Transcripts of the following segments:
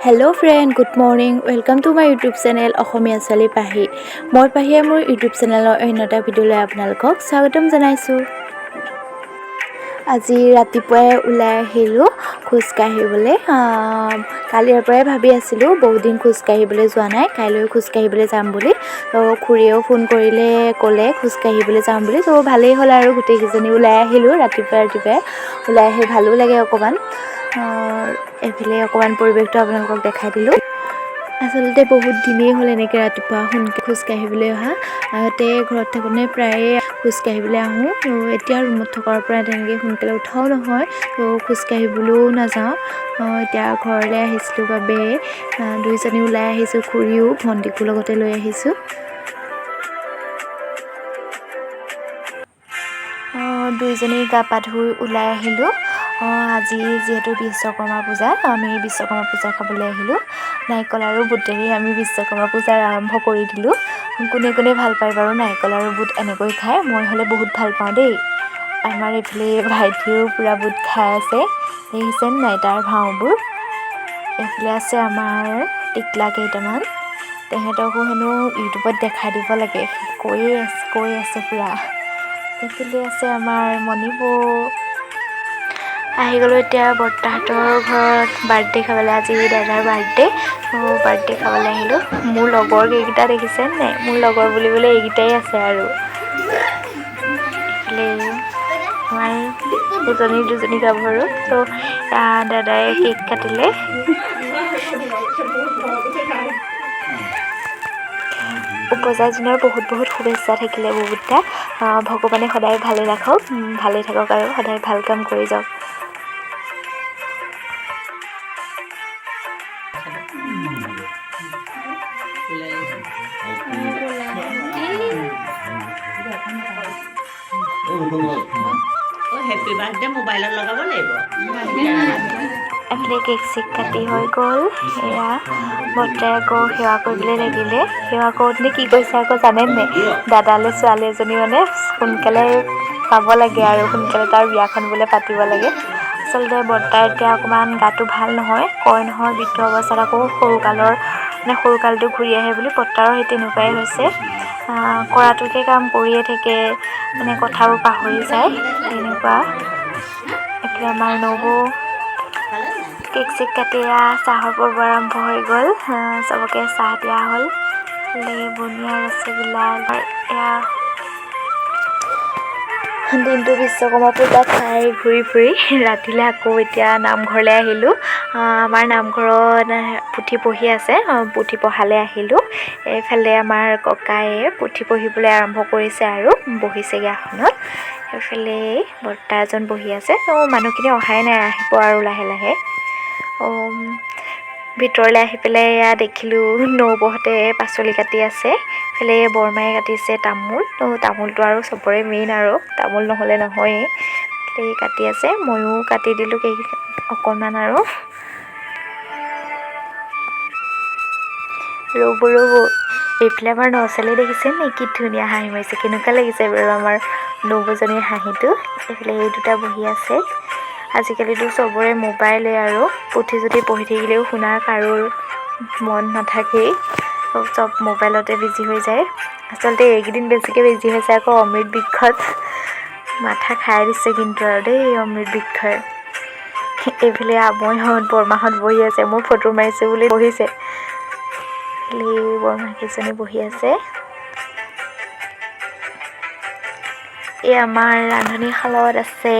Hello' friend, good morning. Welcome to my YouTube channel Asomiya ছোৱালী পাহি। মই পাহিয়ে মোৰ ইউটিউব চেনেলৰ অন্য এটা ভিডিঅ'লৈ আপোনালোকক স্বাগতম জনাইছোঁ। আজি ৰাতিপুৱাই ওলাই আহিলোঁ খোজকাঢ়িবলৈ। কালিৰ পৰাই ভাবি আছিলোঁ বহুত দিন খোজকাঢ়িবলৈ যোৱা নাই, কাইলৈ খোজকাঢ়িবলৈ যাম বুলি। খুৰীয়েও ফোন কৰিলে, ক'লে খোজকাঢ়িবলৈ যাম বুলি। ভালেই হ'ল আৰু গোটেইকেইজনী ওলাই আহিলোঁ। ৰাতিপুৱাই ওলাই আহি ভালো লাগে অকণমান। এইফালে অকণমান পৰিৱেশটো আপোনালোকক দেখাই দিলোঁ। আচলতে বহুত দিনেই হ'ল এনেকৈ ৰাতিপুৱা খোজকাঢ়িবলৈ অহা। আগতে ঘৰত থাকোঁতে প্ৰায়ে খোজকাঢ়িবলৈ আহোঁ। এতিয়া ৰুমত থকাৰ পৰা তেনেকৈ সোনকালে উঠাও নহয়, খোজকাঢ়িবলৈও নাযাওঁ। এতিয়া ঘৰলৈ আহিছিলোঁ বাবে দুইজনী ওলাই আহিছোঁ, খুৰীও ভণ্টিকো লগতে লৈ আহিছোঁ। দুইজনী গা পা ধুই ওলাই আহিলোঁ। আজি যিহেতু বিশ্বকৰ্মা পূজা, আমি বিশ্বকৰ্মা পূজা খাবলৈ আহিলোঁ। নাৰিকল আৰু বুটেৰে আমি বিশ্বকৰ্মা পূজাৰ আৰম্ভ কৰি দিলোঁ। কোনে কোনে ভাল পায় বাৰু নাৰিকল আৰু বুট এনেকৈ খায়? মই হ'লে বহুত ভাল পাওঁ দেই। আমাৰ এইফালে ভাইটিও পূৰা বুট খাই আছে, দেখিছেনে নাই তাৰ ভাওবোৰ? এইফালে আছে আমাৰ টিকলা কেইটামান, তেহেঁতকো হেনো ইউটিউবত দেখাই দিব লাগে, কৈ আছে পূৰা। এইফালে আছে আমাৰ মণিবৌ। আহি গ'লোঁ এতিয়া বৰ্তাহঁতৰ ঘৰত বাৰ্থডে খাবলৈ। আজি দাদাৰ বাৰ্থডে খাবলৈ আহিলোঁ। মোৰ লগৰ কেইকেইটা দেখিছেনে নাই? মোৰ লগৰ বুলিবলৈ এইকেইটাই আছে আৰু। এইফালে আমাৰ দুজনী গাভৰু। দাদাই কেক কাটিলে। উপজাৰ দিনৰ বহুত শুভেচ্ছা থাকিলে বহুতটা। ভগৱানে সদায় ভালে ৰাখক, ভালে থাকক আৰু সদায় ভাল কাম কৰি যাওক। হেপী বাৰ্থডে মোবাইলত লগাব লাগিব। এফালে কেক চেক কাটি হৈ গ'ল। এয়া বৰ্তাই আকৌ সেৱা কৰিবলৈ লাগিলে। সেৱা কৰোঁতে কি কৈছে আকৌ জানেনে? দাদালৈ ছোৱালী এজনী মানে সোনকালে পাব লাগে আৰু সোনকালে তাৰ বিয়াখন বোলে পাতিব লাগে। আচলতে বৰ্তাৰ এতিয়া অকণমান গাটো ভাল নহয়, কয় নহয় বৃদ্ধ অৱস্থাত আকৌ সৰুকালটো ঘূৰি আহে বুলি। বৰ্তাৰো সেই তেনেকুৱাই হৈছে। কৰাটোকে কাম কৰিয়ে থাকে, মানে কথাবোৰ পাহৰি যায় তেনেকুৱা। এইফালে আমাৰ নবৌ কেক চেক কাটি চাহৰ পৰ্ব আৰম্ভ হৈ গ'ল। চবকে চাহ দিয়া হ'ল। বুনিয়া ৰসগোল্লা এয়া দিনটো বিশ্বকৰ্মা পূজা খাই ঘূৰি ফুৰি ৰাতিলৈ আকৌ এতিয়া নামঘৰলৈ আহিলোঁ। আমাৰ নামঘৰত পুথি পঢ়ি আছে, পুথি পঢ়ালৈ আহিলোঁ। এইফালে আমাৰ ককায়ে পুথি পঢ়িবলৈ আৰম্ভ কৰিছে আৰু বহিছেগৈ আসনত। এইফালে বৰ্তা এজন বহি আছে। মানুহখিনি অহাই নাই, আহিব আৰু লাহে লাহে। ভিতৰলৈ আহি পেলাই এয়া দেখিলোঁ নবৌহঁতে পাচলি কাটি আছে। এইফালে বৰমায়ে কাটিছে তামোল। তামোলটো আৰু চবৰে মেইন আৰু, তামোল নহ'লে নহয়েই। কাটি আছে, ময়ো কাটি দিলোঁ অকণমান আৰু। ৰ'ব এইফালে আমাৰ নছোৱালী দেখিছে নে? কি ধুনীয়া হাঁহি মাৰিছে। কেনেকুৱা লাগিছে বাৰু আমাৰ নবৌজনীৰ হাঁহিটো? এইফালে এই দুটা বহি আছে। আজিকালিতো চবৰে মোবাইলে আৰু, পুথি যদি পঢ়ি থাকিলেও শুনাৰ কাৰোৰ মন নাথাকেই, চব মোবাইলতে বিজি হৈ যায়। আচলতে এইকেইদিন বেছিকৈ বিজি হৈছে আকৌ অমৃত বৃক্ষত। মাথা খাই দিছে কিন্তু আৰু দেই অমৃত বৃক্ষই। এইফালে আমৈহঁত বৰমাহঁত বহি আছে, মোৰ ফটো মাৰিছোঁ বুলি বহিছে। বৰমাকেইজনী বহি আছে। এই আমাৰ ৰান্ধনীশালত আছে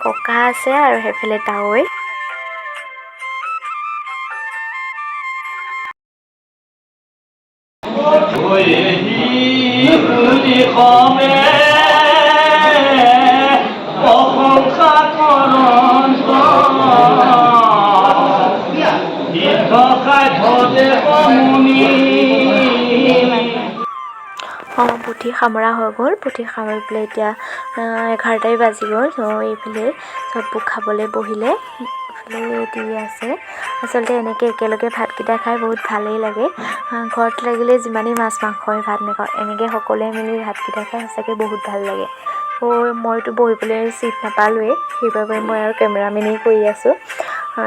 ককা আছে আৰু সেইফালে তাৱৈ। পুথি সামৰা হৈ গ'ল। পুথি সামৰি পেলাই এতিয়া 11টাই বাজি গ'ল। এইফালে চববোৰ খাবলৈ বহিলে। এইফালে দি আছে। আচলতে এনেকৈ একেলগে ভাতকেইটা খাই বহুত ভালেই লাগে। ঘৰত লাগিলে যিমানেই মাছ মাংসই ভাত নাখাওঁ, এনেকৈ সকলোৱে মিলি ভাতকেইটা খাই সঁচাকৈ বহুত ভাল লাগে। মইতো বহিবলৈ চিট নাপালোৱেই, সেইবাবে মই আৰু কেমেৰামেনেই কৰি আছোঁ,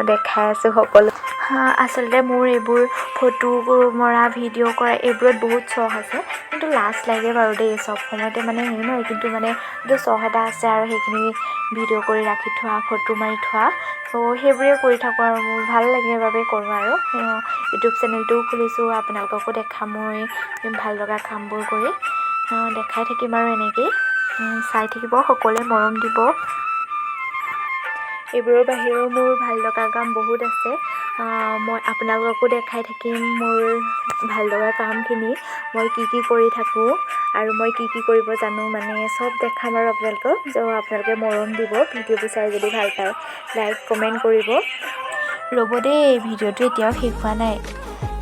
দেখাই আছোঁ সকলো। আচলতে মোৰ এইবোৰ ফটো মৰা ভিডিঅ' কৰা এইবোৰত বহুত চখ আছে কিন্তু লাজ লাগে বাৰু দেই চব সময়তে মানে হেৰি নহয় কিন্তু মানে এইটো চখ এটা আছে আৰু সেইখিনি ভিডিঅ' কৰি ৰাখি থোৱা ফটো মাৰি থোৱা ত' সেইবোৰে কৰি থাকোঁ আৰু মোৰ ভাল লাগে বাবে কৰোঁ আৰু ইউটিউব চেনেলটোও খুলিছোঁ আপোনালোককো দেখাম মই ভাল লগা কামবোৰ কৰি দেখাই থাকিম আৰু এনেকেই চাই থাকিব সকলোৱে মৰম দিব এইবোৰৰ বাহিৰেও মোৰ ভাল লগা কাম বহুত আছে মই আপোনালোককো দেখাই থাকিম মোৰ ভাল লগা কামখিনি মই কি কি কৰি থাকোঁ আৰু মই কি কি কৰিব জানো মানে চব দেখাম আৰু আপোনালোকক আপোনালোকে মৰম দিব ভিডিঅ'টো চাই যদি ভাল পায় লাইক কমেণ্ট কৰিব ৰ'ব দেই ভিডিঅ'টো এতিয়াও শেষ হোৱা নাই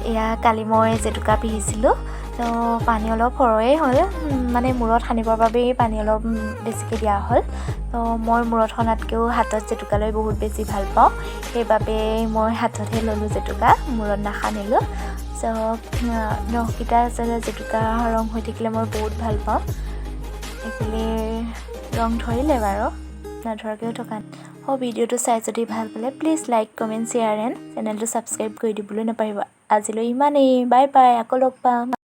এয়া কালি মই জেতুকা পিন্ধিছিলোঁ তো পানী অলপ সৰহেই হ'ল মানে মূৰত সানিবৰ বাবেই পানী অলপ বেছিকৈ দিয়া হ'ল তো মই মূৰত সনাতকৈও হাতত জেতুকা লৈ বহুত বেছি ভাল পাওঁ সেইবাবে মই হাততহে ল'লোঁ জেতুকা মূৰত নাসানিলোঁ চ' নখকেইটা আচলতে জেতুকা ৰং হৈ থাকিলে মই বহুত ভাল পাওঁ এইফালে ৰং ধৰিলে বাৰু নধৰাকৈও থকা ভিডিঅ'টো চাই যদি ভাল পালে please like comment share and চেনেলটো ছাবস্ক্ৰাইব কৰি দিবলৈ নাপাহৰিব আজিলৈ ইমানেই বাই বাই আকৌ লগ পাম